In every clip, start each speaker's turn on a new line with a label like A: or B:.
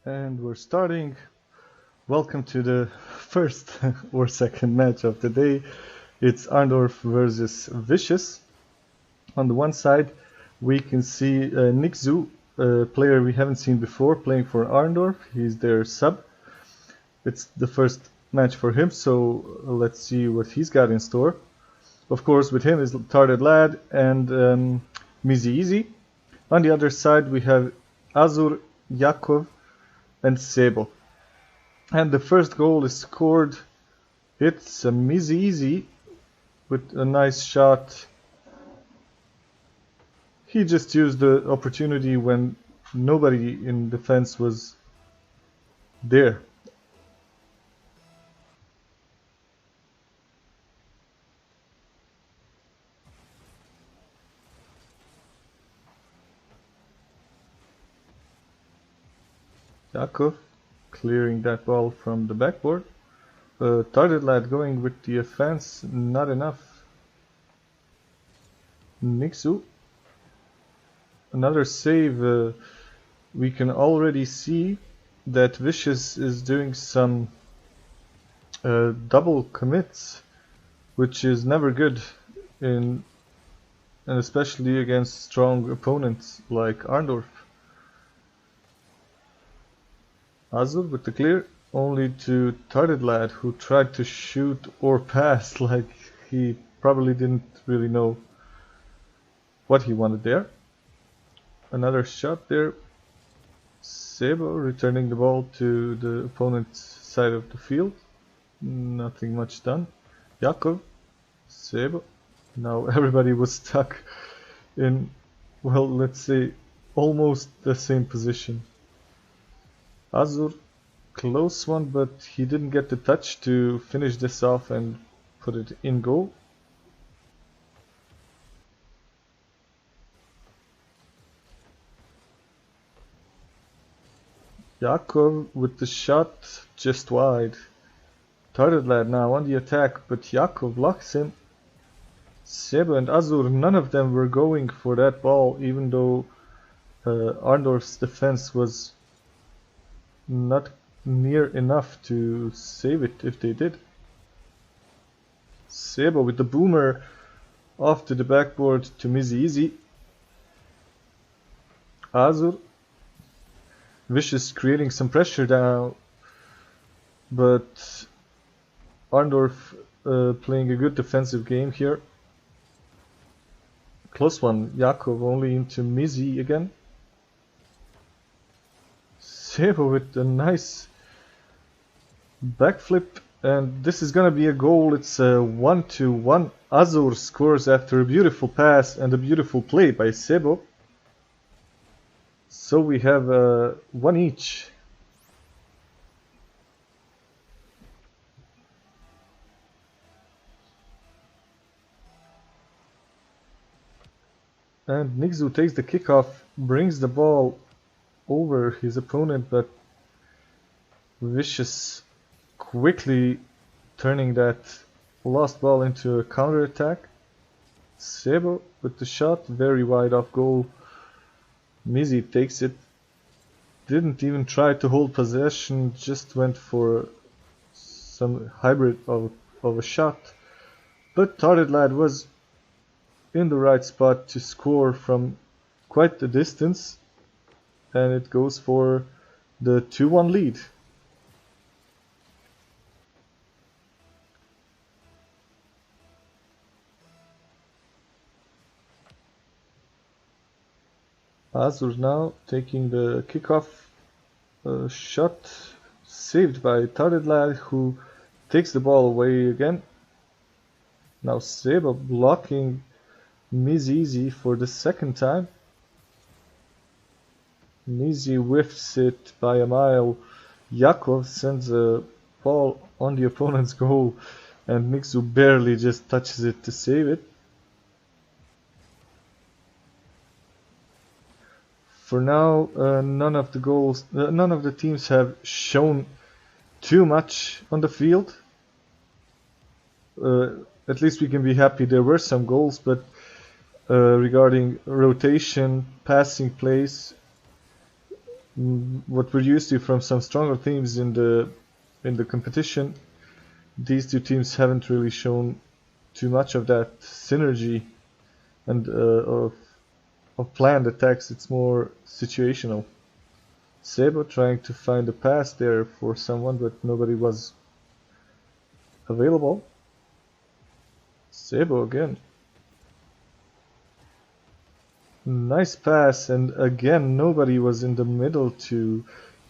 A: And we're starting. Welcome to the first or second match of the day. It's Arn Dorf versus Vicious. On the one side, we can see Nixu, a player we haven't seen before, playing for Arn Dorf. He's their sub. It's the first match for him, so let's see what he's got in store. Of course, with him is Tarded Lad and Mizi Easy. On the other side, we have Azur, Yakov, and Sebo. And the first goal is scored. It's a Mizi Easy with a nice shot. He just used the opportunity when nobody in defense was there. Yakov clearing that ball from the backboard. Tarded Lad going with the offense, not enough. Nixu. Another save. We can already see that Vicious is doing some double commits, which is never good and especially against strong opponents like Arn Dorf. Azur with the clear, only to Tarded Lad, who tried to shoot or pass like he probably didn't really know what he wanted there. Another shot there. Sebo returning the ball to the opponent's side of the field. Nothing much done. Yakov, Sebo. Now everybody was stuck in, well, let's say almost the same position. Azur, close one, but he didn't get the touch to finish this off and put it in goal. Yakov with the shot just wide. Tarded Lad now on the attack, but Yakov blocks him. Sebo and Azur, none of them were going for that ball, even though Arn Dorf's defense was not near enough to save it if they did. Sebo with the boomer off to the backboard to Mizi Easy. Azur. Vicious creating some pressure now, but Arn Dorf playing a good defensive game here. Close one, Yakov only into Mizi again. Sebo with a nice backflip, and this is gonna be a goal. It's a 1-1. Azur scores after a beautiful pass and a beautiful play by Sebo. So we have one each. And Nixu takes the kickoff, brings the ball over his opponent, but Vicious quickly turning that lost ball into a counter attack. Sebo with the shot, very wide off goal. Mizi takes it, didn't even try to hold possession, just went for some hybrid of a shot. But Tarded Lad was in the right spot to score from quite the distance, and it goes for the 2-1 lead. Azur now taking the kickoff shot, saved by Tarded Lad, who takes the ball away again. Now Sebo blocking Mizi Easy for the second time. Mizi whiffs it by a mile. Yakov sends a ball on the opponent's goal, and Nixu barely just touches it to save it. For now, none of the teams have shown too much on the field. At least we can be happy there were some goals, but regarding rotation, passing plays, what we're used to from some stronger teams in the competition. These two teams haven't really shown too much of that synergy and of planned attacks. It's more situational. Sebo trying to find a pass there for someone, but nobody was available. Sebo again. Nice pass, and again nobody was in the middle to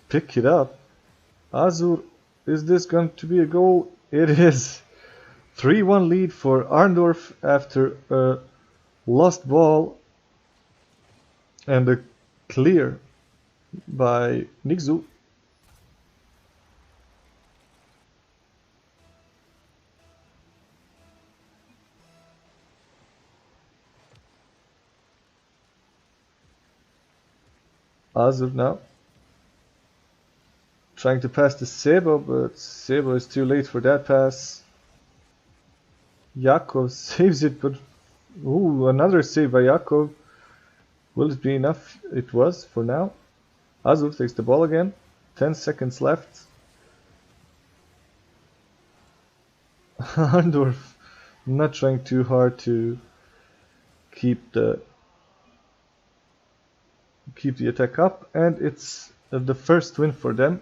A: pick it up. Azur, is this going to be a goal? It is. 3-1 lead for Arn Dorf after a lost ball and a clear by Nixu. Azur now trying to pass to Sebo, but Sebo is too late for that pass. Yakov saves it, but ooh, another save by Yakov. Will it be enough? It was for now. Azur takes the ball again. 10 seconds left. Arndorf not trying too hard to keep the attack up, and it's the first win for them.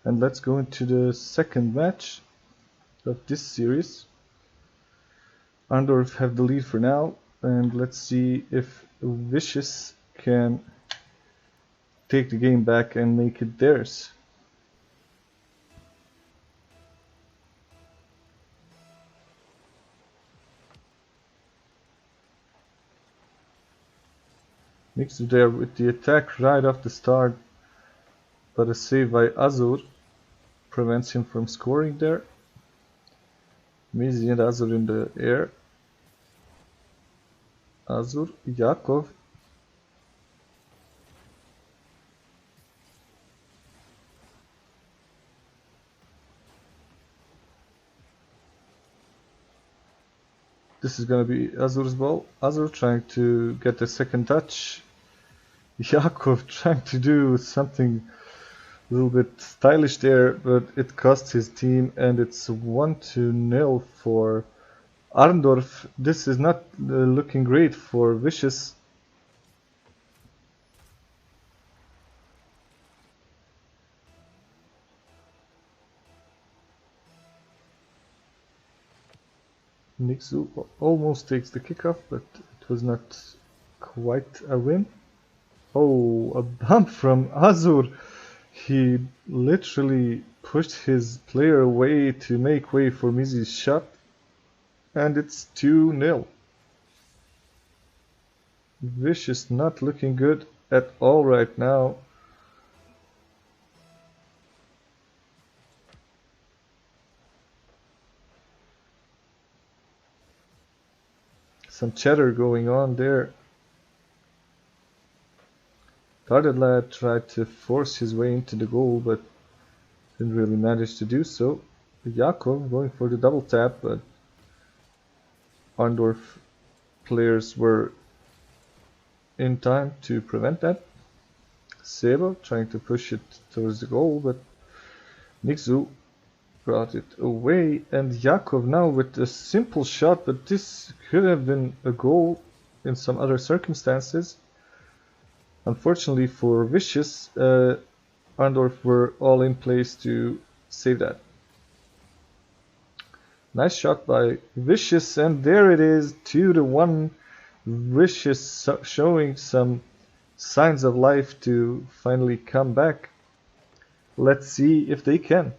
A: And let's go into the second match of this series. Arndorf have the lead for now, and let's see if Vicious can take the game back and make it theirs. Nixu there with the attack right off the start, but a save by Azur prevents him from scoring there. Mizi and Azur in the air. Azur, Yakov. This is gonna be Azur's ball. Azur trying to get the second touch. Yakov trying to do something a little bit stylish there, but it cost his team, and it's 1-0 for Arndorf. This is not looking great for Vicious. Nixu almost takes the kickoff, but it was not quite a win. Oh, a bump from Azur. He literally pushed his player away to make way for Mizi's shot, and it's 2-0. Vicious not looking good at all right now. Some chatter going on there. Tardedlad tried to force his way into the goal, but didn't really manage to do so. Yakov going for the double tap, but Arndorf players were in time to prevent that. Seba trying to push it towards the goal, but Nixu brought it away, and Yakov now with a simple shot, but this could have been a goal in some other circumstances. Unfortunately for Vicious, Arndorf were all in place to save that. Nice shot by Vicious, and there it is, 2-1 Wish is showing some signs of life to finally come back. Let's see if they can.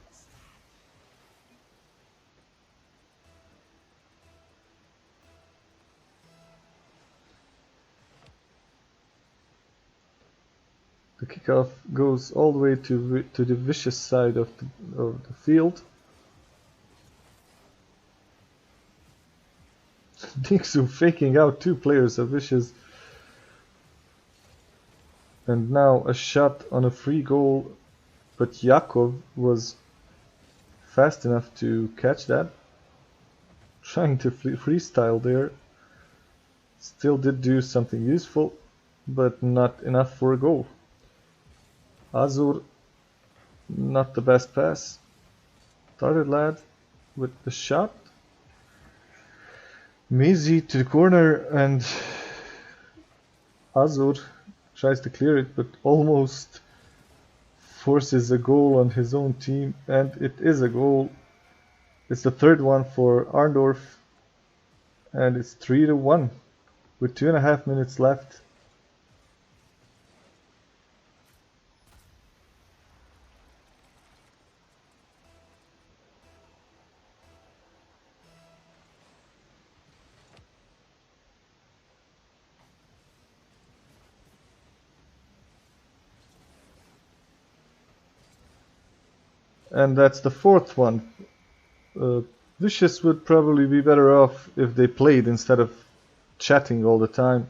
A: The kickoff goes all the way to the Vicious side of the field. Nixu faking out two players of Vicious. And now a shot on a free goal, but Yakov was fast enough to catch that. Trying to freestyle there. Still did do something useful, but not enough for a goal. Azur, not the best pass. Started lad with the shot. Mizi to the corner, and Azur tries to clear it, but almost forces a goal on his own team, and it is a goal. It's the third one for Arn Dorf, and it's 3-1 with 2.5 minutes left. And that's the fourth one. Vicious would probably be better off if they played instead of chatting all the time.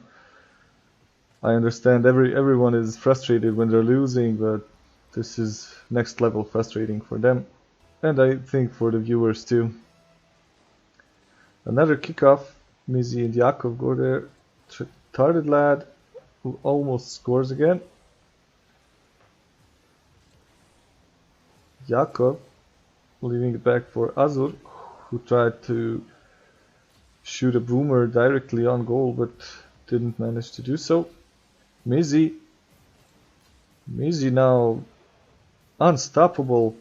A: I understand everyone is frustrated when they're losing, but this is next level frustrating for them, and I think for the viewers too. Another kickoff. Mizi and Yakov go there. Retarded lad who almost scores again. Yakov leaving it back for Azur, who tried to shoot a boomer directly on goal but didn't manage to do so. Mizi now unstoppable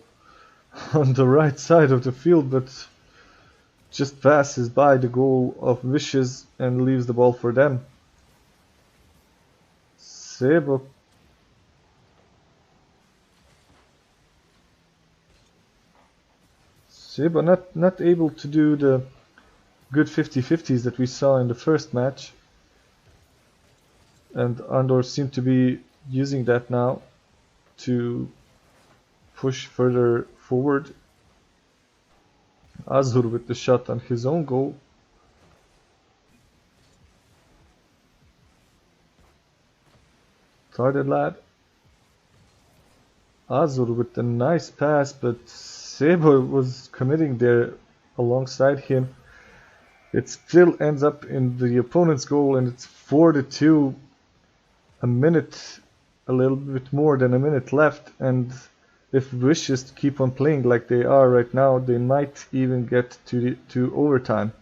A: on the right side of the field, but just passes by the goal of Vicious and leaves the ball for them. Sebo not able to do the good 50-50s that we saw in the first match, and Andor seemed to be using that now to push further forward. Azur with the shot on his own goal. Started lad. Azur with a nice pass, but Sebo was committing there alongside him. It still ends up in the opponent's goal, and it's 4-2. A minute, a little bit more than a minute left, and if Vicious keep on playing like they are right now, they might even get to overtime.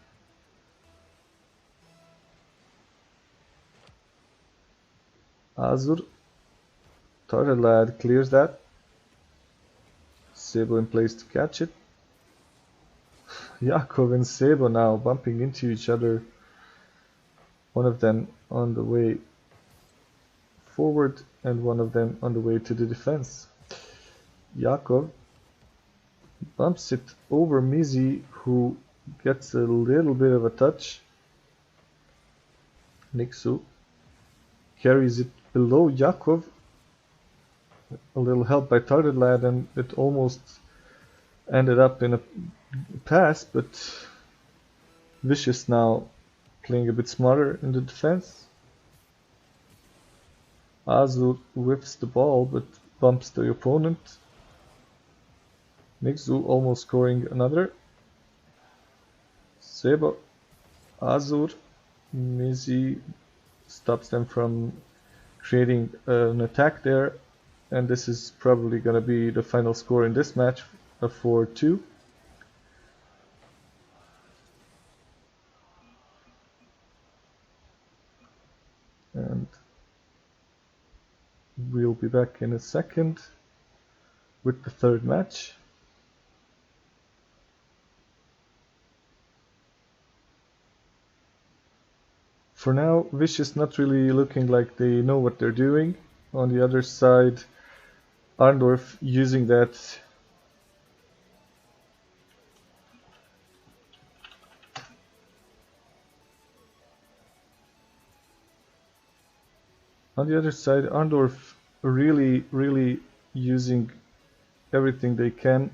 A: Azur, Tartar lad clears that. Sebo in place to catch it. Yakov and Sebo now bumping into each other. One of them on the way forward and one of them on the way to the defense. Yakov bumps it over Mizi, who gets a little bit of a touch. Nixu carries it below Yakov. A little help by Tartar lad, and it almost ended up in a pass, but Vicious now playing a bit smarter in the defense. Azur whiffs the ball but bumps the opponent. Nixu almost scoring another. Sebo, Azur, Mizi stops them from creating an attack there, and this is probably going to be the final score in this match, a 4-2. And we'll be back in a second with the third match. For now, Vicious not really looking like they know what they're doing. On the other side, Arn Dorf using that Arn Dorf really using everything they can.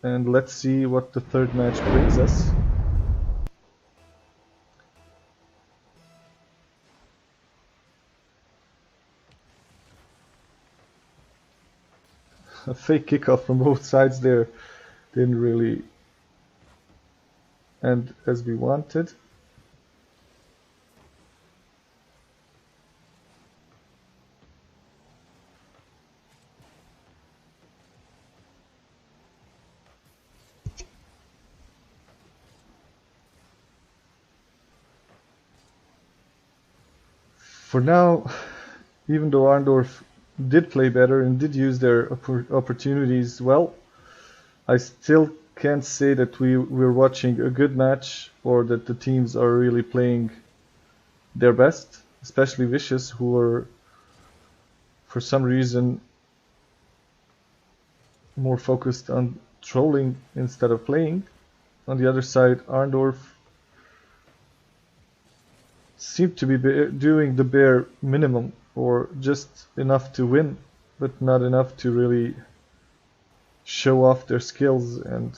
A: And let's see what the third match brings us. A fake kickoff from both sides there didn't really end as we wanted. For now, even though Arn Dorf did play better and did use their opportunities well, I still can't say that we're watching a good match or that the teams are really playing their best, especially Vicious, who are for some reason more focused on trolling instead of playing. On the other side, Arn Dorf seemed to be doing the bare minimum, or just enough to win, but not enough to really show off their skills and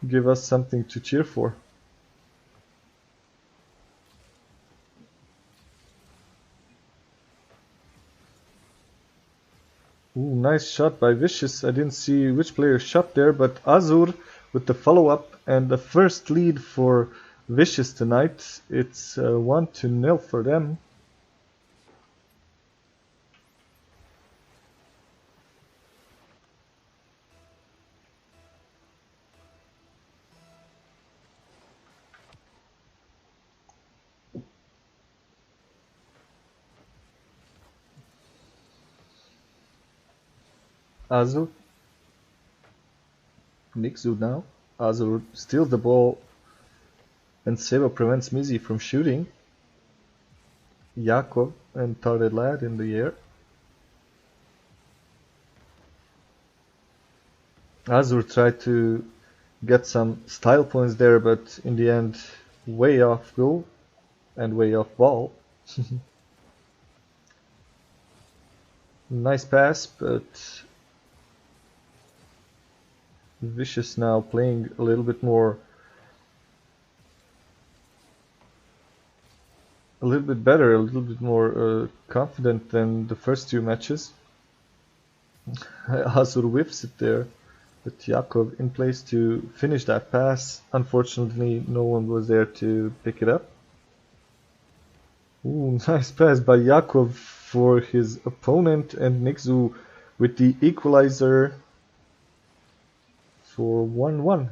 A: give us something to cheer for. Ooh, nice shot by Vicious. I didn't see which player shot there, but Azur with the follow-up and the first lead for Vicious tonight. It's 1-0 for them. Azur. Nixu now. Azur steals the ball and Seba prevents Mizi from shooting. Jakov and Tarded Lad in the air. Azur tried to get some style points there, but in the end, way off goal and way off ball. Nice pass, but Vicious now playing a little bit better, a little bit more confident than the first two matches. Azur whiffs it there, but Jakov in place to finish that pass. Unfortunately, no one was there to pick it up. Ooh, nice pass by Jakov for his opponent, and Nixu with the equalizer for 1-1.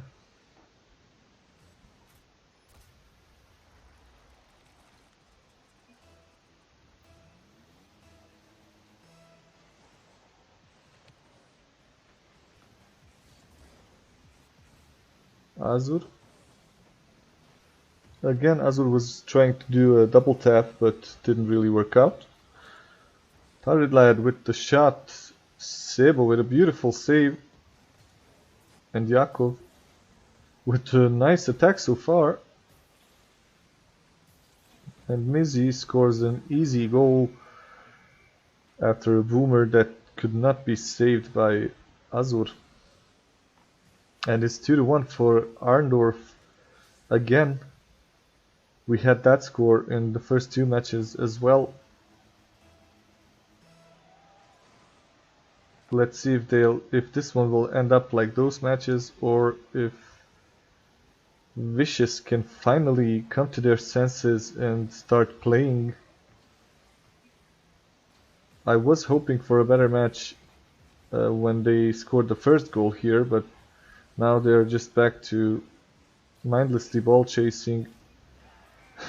A: Azur. Again, Azur was trying to do a double tap, but didn't really work out. Taridlad with the shot. Sebo with a beautiful save. And Yakov with a nice attack so far. And Mizi scores an easy goal after a boomer that could not be saved by Azur. And it's 2-1 for Arn Dorf. Again, we had that score in the first two matches as well. Let's see if this one will end up like those matches, or if Vicious can finally come to their senses and start playing. I was hoping for a better match when they scored the first goal here, but now they're just back to mindlessly ball chasing.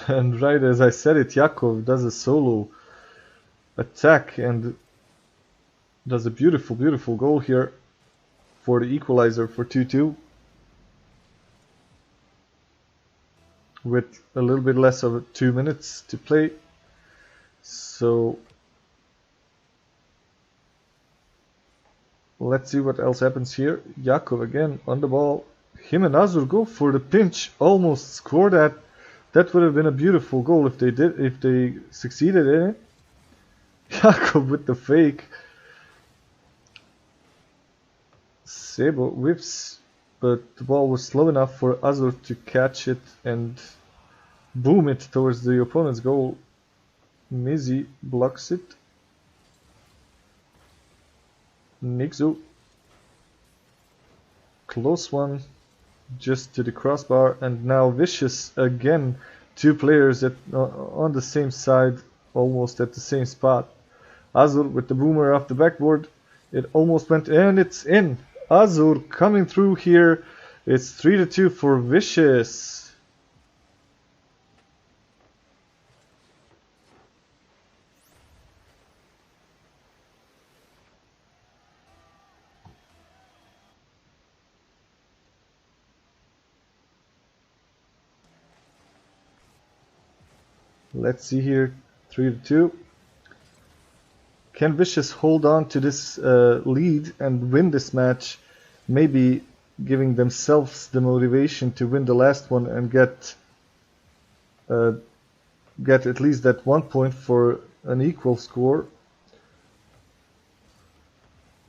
A: And right as I said it, Yakov does a solo attack and does a beautiful goal here for the equalizer for 2-2. with a little bit less of 2 minutes to play. So let's see what else happens here. Jakov again on the ball. Him and Azur go for the pinch. Almost score that. That would have been a beautiful goal if they succeeded in it. Jakov with the fake. Sebo whiffs, but the ball was slow enough for Azur to catch it and boom it towards the opponent's goal. Mizi blocks it. Nixu. Close one. Just to the crossbar, and now Vicious again. Two players on the same side, almost at the same spot. Azur with the boomer off the backboard. It almost went, and it's in. Azur coming through here. It's 3-2 for Vicious. Let's see here, 3-2. Can Vicious hold on to this lead and win this match? Maybe giving themselves the motivation to win the last one and get at least that 1 point for an equal score.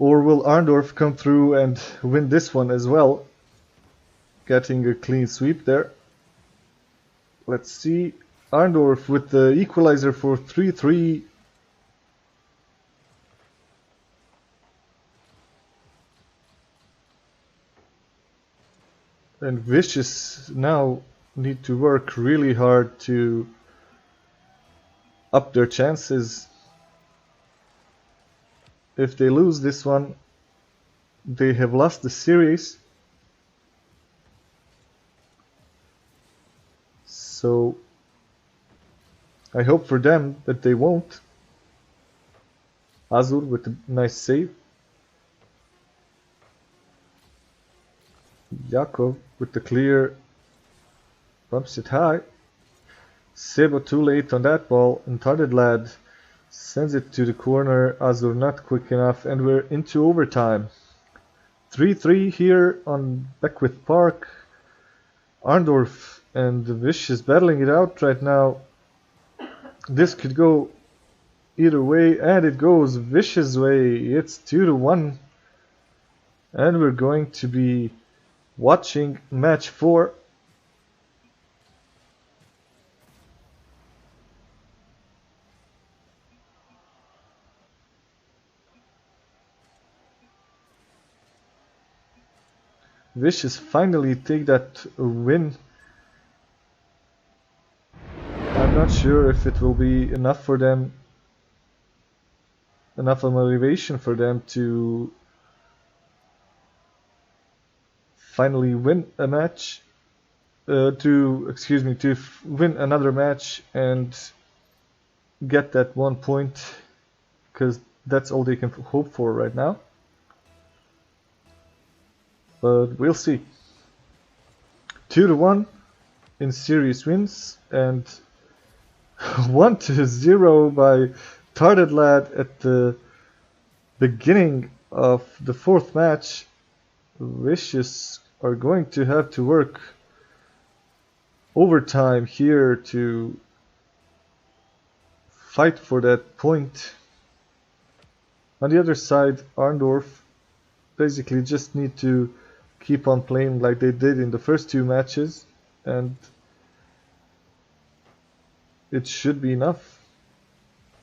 A: Or will Arn Dorf come through and win this one as well? Getting a clean sweep there. Let's see. Arn Dorf with the equalizer for 3-3. And Vicious now need to work really hard to up their chances. If they lose this one, they have lost the series. So I hope for them that they won't. Azur with a nice save. Jakov with the clear, bumps it high. Sebo too late on that ball, and Tarded Lad sends it to the corner. Azur not quick enough, and we're into overtime. 3-3 here on Beckwith Park. Arn Dorf and Vicious battling it out right now. This could go either way, and it goes Vicious' way. It's 2-1, and we're going to be watching match 4. Vicious finally take that win. I'm not sure if it will be enough for them, enough of motivation for them to finally win a match, to win another match and get that 1 point, because that's all they can hope for right now. But we'll see. 2-1 in series wins, and 1-0 by Tarded Lad at the beginning of the 4th match. Vicious are going to have to work overtime here to fight for that point. On the other side, Arn Dorf basically just need to keep on playing like they did in the first 2 matches, and it should be enough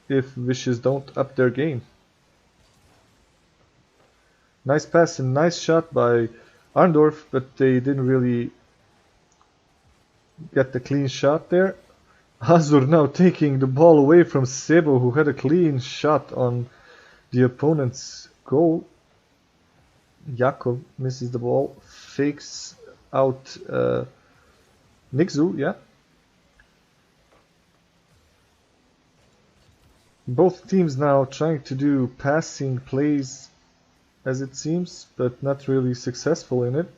A: if Vicious don't up their game. Nice pass and nice shot by Arn Dorf, but they didn't really get the clean shot there. Azur now taking the ball away from Sebo, who had a clean shot on the opponent's goal. Jakov misses the ball, fakes out Nixu, yeah. Both teams now trying to do passing plays, as it seems, but not really successful in it.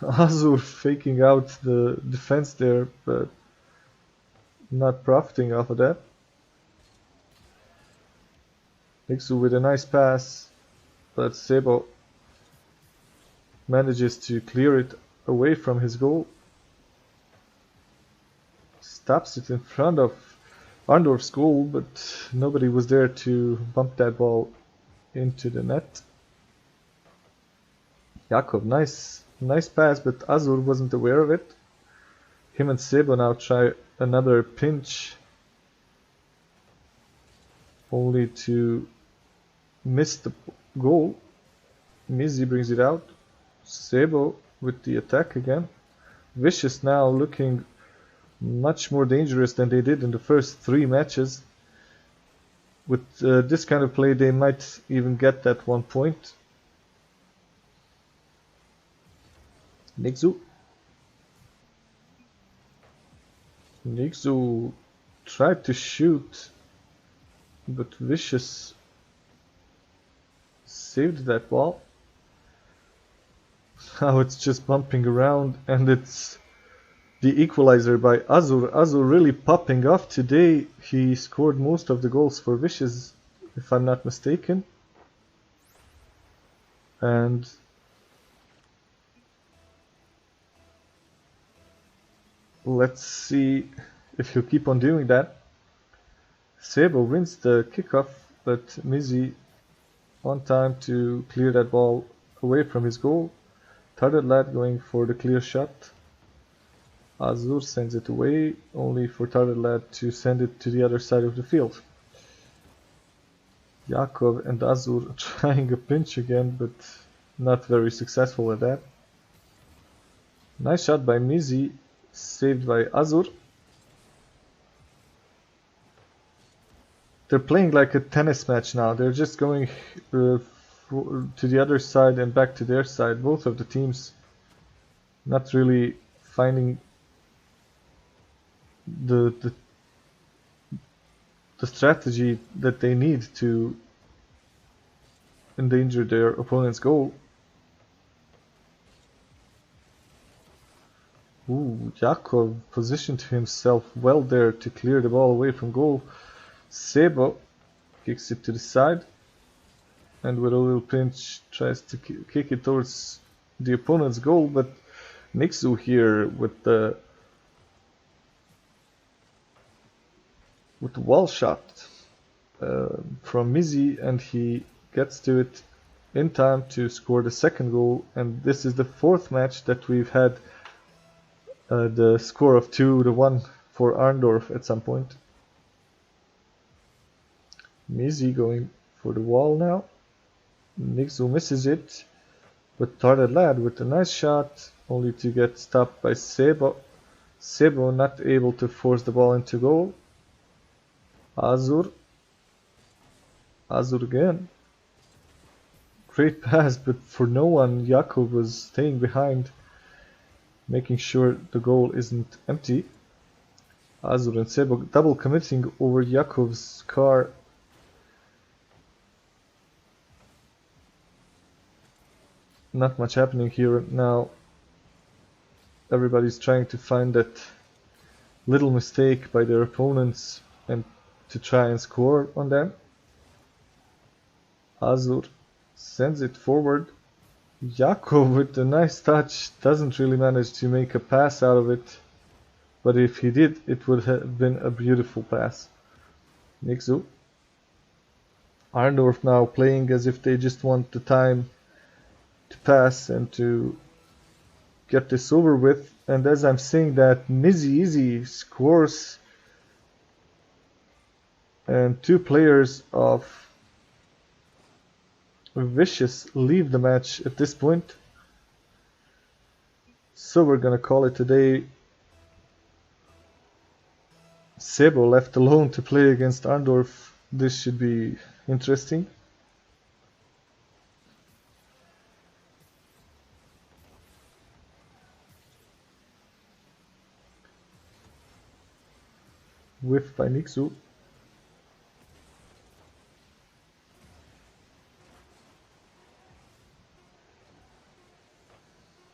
A: Azur faking out the defense there, but not profiting off of that. Nixu with a nice pass, but Sebo manages to clear it away from his goal. Stops it in front of Arn Dorf's goal, but nobody was there to bump that ball into the net. Jakob, nice pass, but Azur wasn't aware of it. Him and Sebo now try another pinch, only to miss the goal. Mizi brings it out. Sebo with the attack again. Vicious now looking much more dangerous than they did in the first 3 matches. With this kind of play, they might even get that 1 point. Nixu tried to shoot, but Vicious saved that ball. Now it's just bumping around, and it's the equalizer by Azur. Azur really popping off today. He scored most of the goals for Vicious, if I'm not mistaken. And let's see if he'll keep on doing that. Sebo wins the kickoff, but Mizi on time to clear that ball away from his goal. Third lad going for the clear shot. Azur sends it away, only for Third lad to send it to the other side of the field. Jakob and Azur trying a pinch again, but not very successful at that. Nice shot by Mizi, saved by Azur. They're playing like a tennis match now. They're just going to the other side and back to their side. Both of the teams not really finding the strategy that they need to endanger their opponent's goal. Ooh, Jakob positioned himself well there to clear the ball away from goal. Sebo kicks it to the side, and with a little pinch tries to kick it towards the opponent's goal, but Nixu here with the wall shot from Mizi, and he gets to it in time to score the second goal. And this is the 4th match that we've had the score of 2-1 for Arn Dorf at some point. Mizi going for the wall now. Nixu misses it, but Third lad with a nice shot, only to get stopped by Sebo. Sebo not able to force the ball into goal. Azur again. Great pass, but for no one. Jakub was staying behind, making sure the goal isn't empty. Azur and Sebo double committing over Jakub's car. Not much happening here now. Everybody's trying to find that little mistake by their opponents and to try and score on them. Azur sends it forward. Jakob with a nice touch doesn't really manage to make a pass out of it, but if he did, it would have been a beautiful pass. Nixu. Arn Dorf now playing as if they just want the time to pass and to get this over with. And as I'm saying that, Mizi scores, and 2 players of Vicious leave the match at this point. So we're gonna call it a day. Sebo left alone to play against Arn Dorf. This should be interesting. Whiff by Nixu.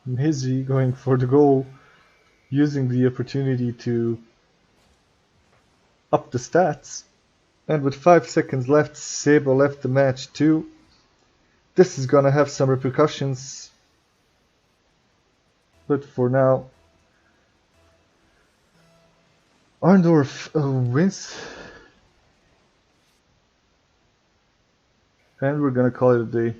A: Mizzy going for the goal, using the opportunity to up the stats. And with 5 seconds left, Sabo left the match too. This is gonna have some repercussions. But for now, Arn Dorf wins. And we're gonna call it a day.